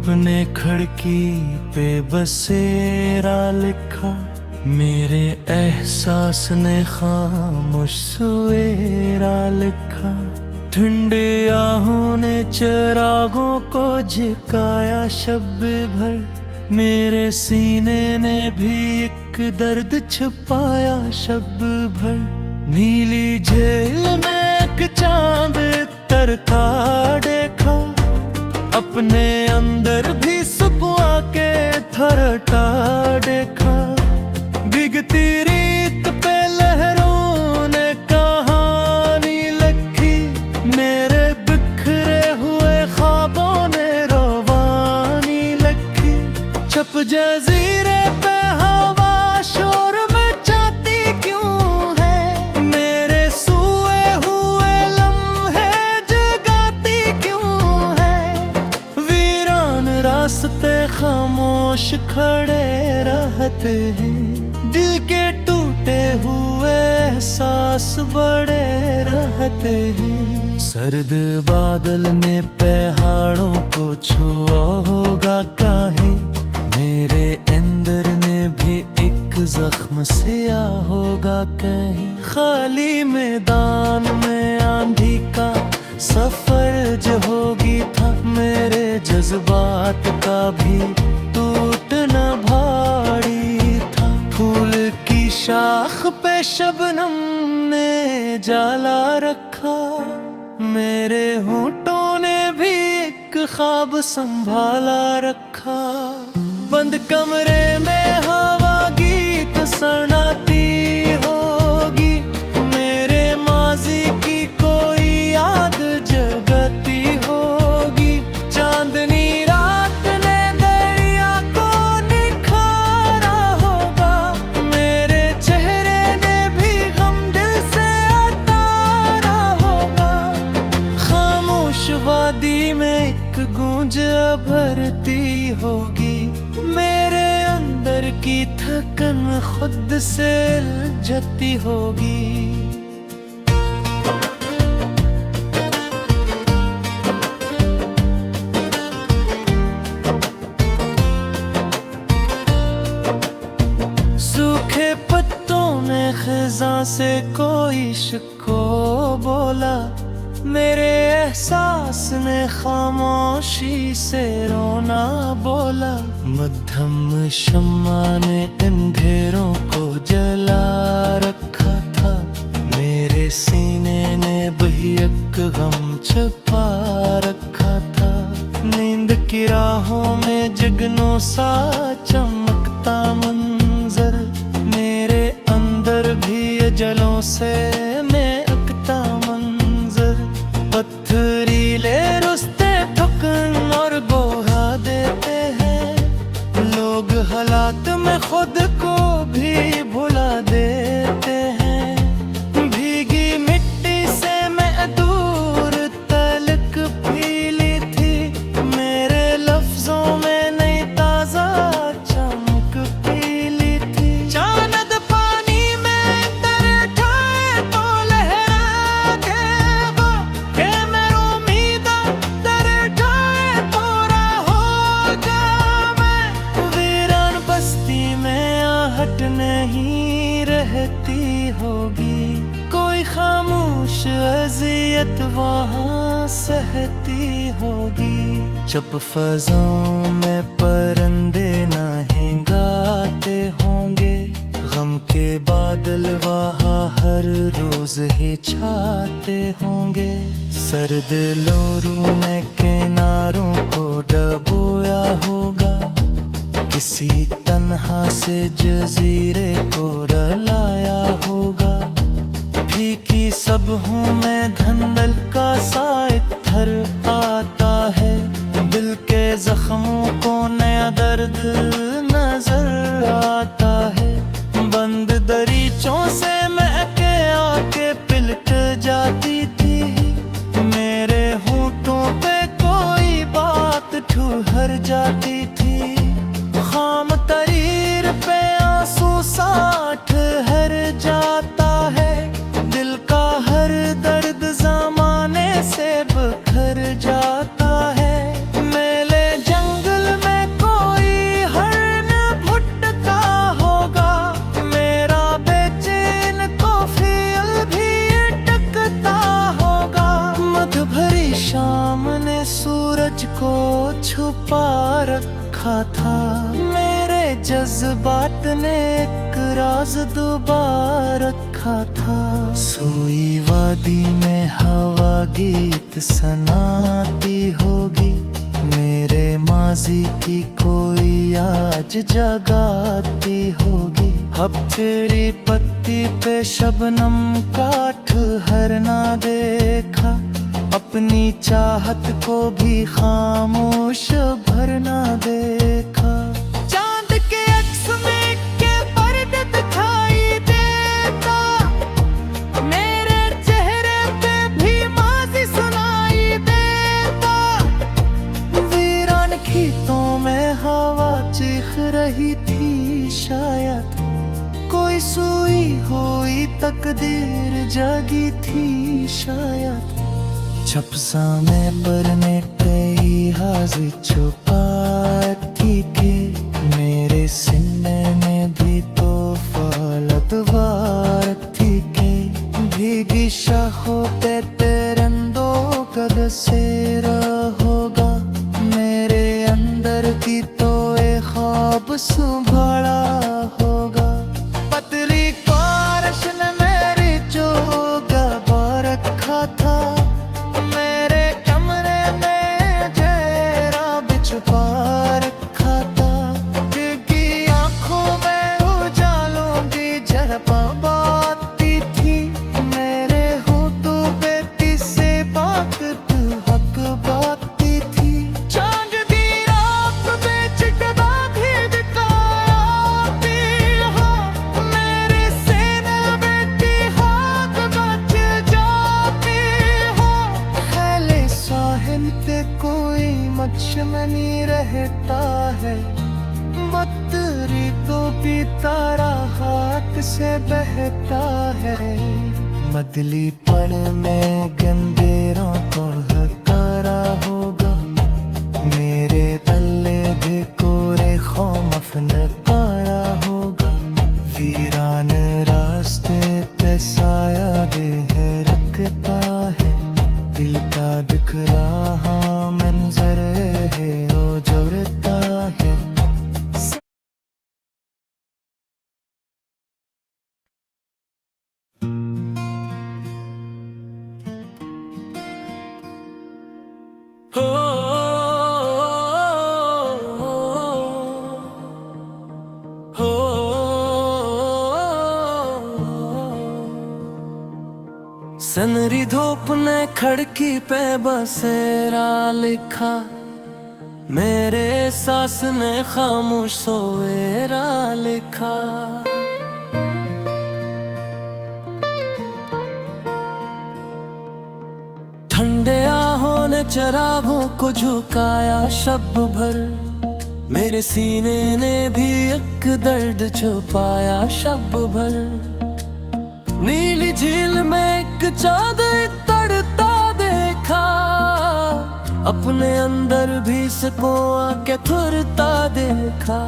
अपने खिड़की पे बसेरा लिखा, मेरे एहसास ने खामोश सवेरा लिखा। ठंडे आहों ने चिरागों को झिकाया शब भर, मेरे सीने ने भी एक दर्द छुपाया शब भर। नीली झील में एक चांद तरता देखा, अपने अंदर भी सुबह के थरटा देखा। भीगती रीत पे लहरों ने कहानी लिखी, मेरे बिखरे हुए ख्वाबों ने रवानी लिखी। छप जज़ीरे पे हवा शोर मचाती क्यों है, मेरे सोए हुए लम्हे जगाती क्यों है। वीरान रास्ते खामोश खड़े रहते हैं, दिल के टूटे हुए एहसास बड़े रहते हैं। सर्द बादल ने पहाड़ों को छुआ होगा काहे, मेरे अंदर ने भी एक जख्म सिया होगा कहीं। खाली मैदान में आंधी का सफर जो होगी था, मेरे जज्बात का भी टूटना भारी था। फूल की शाख पे शबनम ने जाला रखा, मेरे होंठों ने भी एक ख्वाब संभाला रखा। बंद कमरे में हवा गीत सुनाती होगी, मेरे माजी की कोई याद जगाती होगी। चांदनी रात ने दरिया को निखारा होगा, मेरे चेहरे ने भी गम दिल से उतारा होगा। खामोश वादी में एक गूंज भरती होगी, मेरे अंदर की थकन खुद से उलझती होगी। सूखे पत्तों ने खिज़ां से कोई शिको बोला, मेरे एहसास ने खामोशी से रोना बोला। मध्यम शम्मा ने अंधेरों को जला रखा था, मेरे सीने ने भी एक गम छुपा रखा था। नींद की राहों में जगनों सा चमकता मंजर, मेरे अंदर भी अजलों से महकता मंजर। पत्थरीले रुस्ते ठुकन और गोहा देते हैं, लोग हालात में खुद को भी भुला देते हैं। भीगी मिट्टी से मैं दूर तलक पीली थी, मेरे लफ्जों में नई ताजा चमक पीली थी। चांद पानी में तरठाए तो लहरा देगा, के मेरी उम्मीदा तरठाए पूरा होगा मैं। वीरान बस्ती में आहट नहीं रहती होगी, कोई खामोश अज़ियत वहाँ सहती होगी। चुप फज़ों में परिंदे नहीं गाते होंगे, गम के बादल वहाँ हर रोज ही छाते होंगे। सर्द लोरू ने किनारों को डबोया होगा, किसी तन्हा से जजीरे को रलाया होगा। फीकी सब हूँ मैं धंधल का साइथर आता है, दिल के जख्मों को नया दर्द नजर आता है। बंद दरीचों से महके आके पिलट जाती थी, मेरे होठों पे कोई बात ठुहर जाती थी। खाम तरीर पे आंसू सा ठहर जाता है, दिल का हर दर्द जमाने से बिखर जाता है। मेले जंगल जज्बात ने एक राज दुबा रखा था। सोई वादी में हवा गीत सनाती होगी, मेरे माजी की कोई आज जगाती होगी। अब तेरी पत्ती पे शबनम का ठहरना देखा, अपनी चाहत को भी खामोश भरना देखा। चांद के अक्स में के पर्दे दिखाई देता, मेरे चेहरे पे भी माजी सुनाई देता। वीरान खेतों में हवा चीख रही थी, शायद कोई सोई हुई तकदीर जागी थी शायद। छपसा में परने कई हाजिर छुपाती थी, मेरे सीने में भी तो फलतवार थी के। भीगी शाखों पे तेरंदो कद से होगा, मेरे अंदर की तो एक ख्वाब संभाला होगा। पतली बारिश ने मेरी जो गवा रखा था, मेरे कमरे में जेरा बिछवा रखा था। भीगी आंखों में उजालों की झलक बाती थी, मेरे होठों पे किसे बात हक बाती थी। चांद दी रात में चिकना भी दिखाया भी हो, मेरे सीने में की हाथ बच जाती हो। खेले साहिल पे कोई मचमनी रहता है, बतरी तो भी तारा हाथ से बहता है। बदली पड़ में गंदेरों को हकारा होगा, मेरे तले भी कोरे खौफ नकारा होगा। वीरान रास्ते पे साया देह रखता है, दिल का दिख रहा मंजर है वो जोड़ता है। हो हो सनरी धूप ने खड़की पे बसेरा लिखा, मेरे सास ने खामोश सवेरा लिखा। ठंडे आहों ने चरागों को झुकाया शब भर, मेरे सीने ने भी एक दर्द छुपाया शब भर। नीली झील में एक चाँद तड़ता देखा, अपने अंदर भी सको आके थुरता देखा।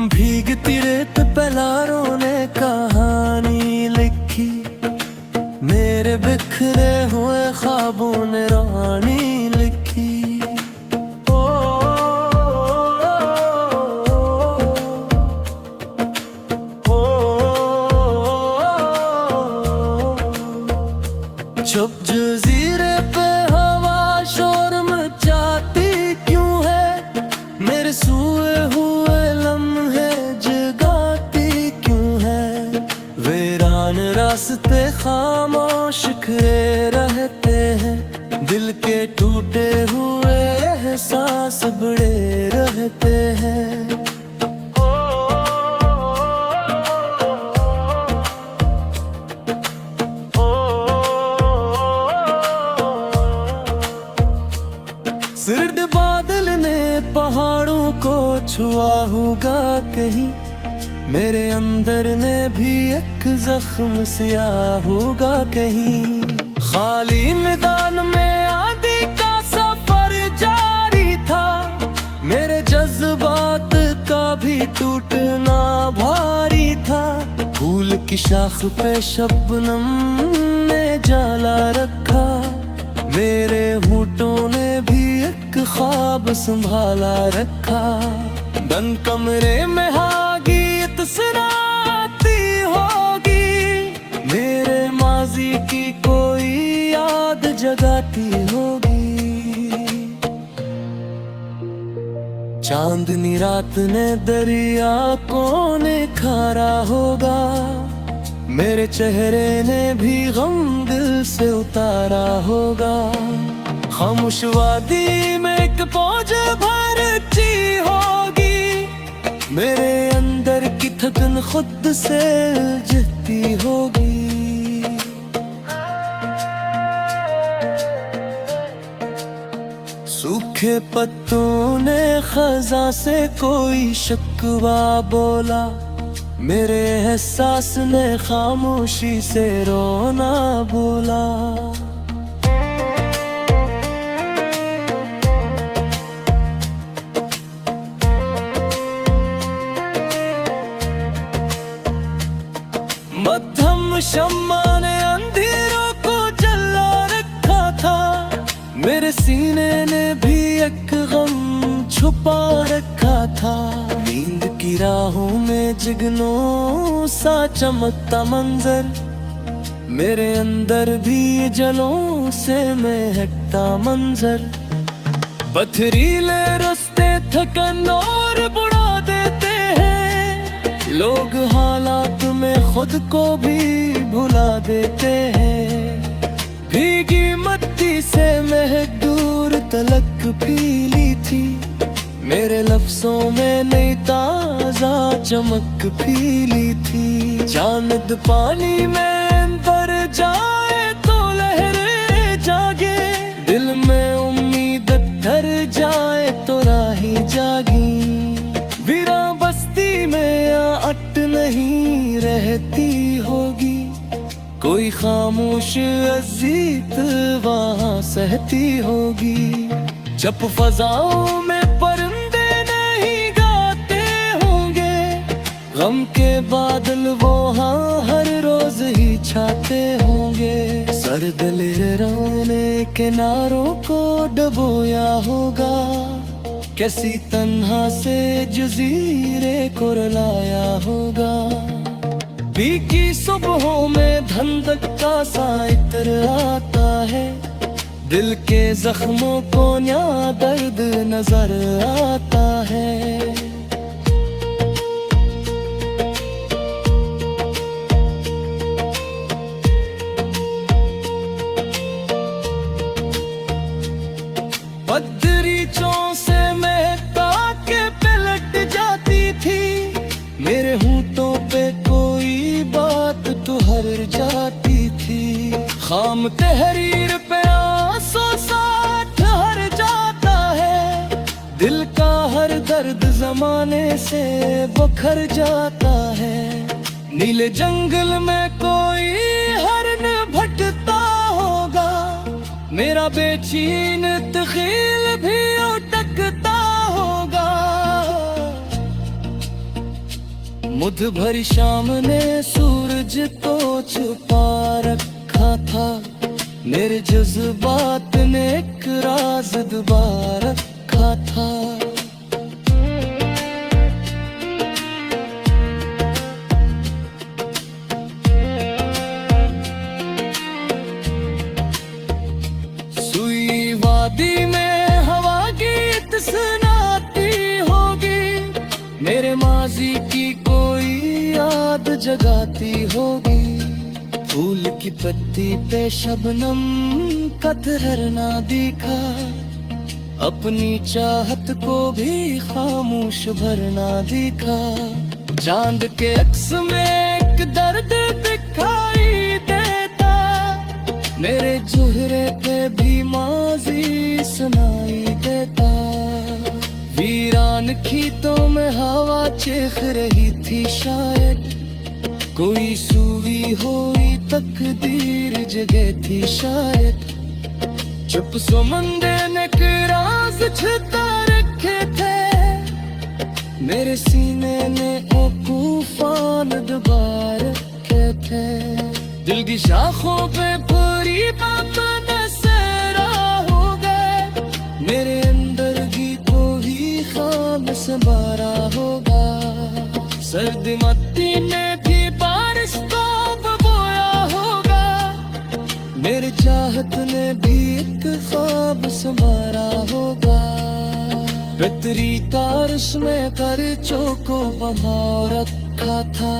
भीगती रेत पे लारों ने कहानी लिखी, मेरे बिखरे हुए ख्वाबों ने रानी लिखी। चुप जजीरे पे हवा शोर मचाती क्यों है, मेरे सोए हुए लम्हे जगाती क्यों है। वीरान रास्ते खामोश खड़े रहते हैं, दिल के टूटे हुए एहसास बड़े रहते हैं। सर्द बादल ने पहाड़ों को छुआ होगा कहीं, मेरे अंदर ने भी एक जख्म सिया होगा कहीं। खाली मैदान में आंधी का सफर जारी था, मेरे जज्बात का भी टूटना भारी था। फूल की शाख पे शबनम ने जाला रखा, मेरे होठों ने भी एक ख्वाब संभाला रखा। बंद कमरे में गीत सुनाती होगी, मेरे माजी की कोई याद जगाती होगी। चांदनी रात ने दरिया को निखारा होगा, मेरे चेहरे ने भी गम दिल से उतारा होगा। खामोश वादी में एक फौज भरती होगी, मेरे अंदर की थकन खुद से उलझती होगी। सूखे पत्तों ने खजा से कोई शिकवा बोला, मेरे एहसास ने खामोशी से रोना बोला। मध्यम शम्मा ने अंधेरों को जला रखा था, मेरे सीने ने भी एक गम छुपा रखा था। नींद की राहों में जिगनों सा चमकता मंजर, मेरे अंदर भी जलों से महकता मंजर। पथरीले रास्ते थकन और बुढ़ा देते हैं, लोग हालात में खुद को भी भुला देते हैं। भीगी मट्टी से महक दूर तलक पीली थी, मेरे लफ्जों में नई ताजा चमक पीली थी। चांद पानी में भर जाए तो लहरें जागे, दिल में उम्मीद ठहर जाए तो राही जागी। वीरा बस्ती में या अट नहीं रहती होगी, कोई खामोश अजीत वहाँ सहती होगी। जब फजाओं में परिंदे नहीं गाते होंगे, गम के बादल वो हाँ हर रोज ही छाते होंगे। सर्द लहरों ने किनारों को डबोया होगा, कैसी तन्हा से जजीरे को रुलाया होगा। भीगी सुबहों में धंधक का सा इत्र आता है, दिल के जख्मों को न्या दर्द नजर आता है। बदरीचों से महका के पलट जाती थी, मेरे होंठों पे कोई बात तो हर जाती थी। खाम तहरीर पे आंसू सा ठहर जाता है, दिल का हर दर्द जमाने से बखर जाता है। नीले जंगल में कोई हरन भटकता होगा, मेरा बेचैन तखील भी उटकता होगा। मुध भरी शाम ने सूरज को छुपा रखा था, मेरे जज्बात ने एक राज दबा रखा था। सुई वादी में हवा गीत सुनाती होगी, मेरे माजी की कोई याद जगाती होगी। फूल की पत्ती पे शबनम का ठहरना दिखा, अपनी चाहत को भी खामोश भरना दिखा। चांद के अक्स में एक दर्द दिखाई देता, मेरे चेहरे पे भी माजी सुनाई देता। वीरान खीतों में हवा चीख रही थी, शायद कोई सूवी हुई तकदीर जगह थी शायद। चुप समंदे ने राज छिपा रखे थे, मेरे सीने ने ओ तूफान दबा रखे थे। दिल की शाखों पे पूरी बात नजर संवारा होगा। सर्द मत्ती ने भी बारिश को बबोया होगा। मेरे चाहत ने भी एक ख्वाब संवारा होगा। पितरी तारस में खर्चों को बहा रखा था।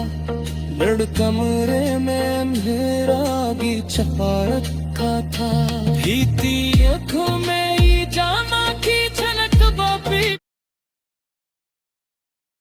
लड़ कमरे में मेरा भी छपा रखा था। भीती आँखों में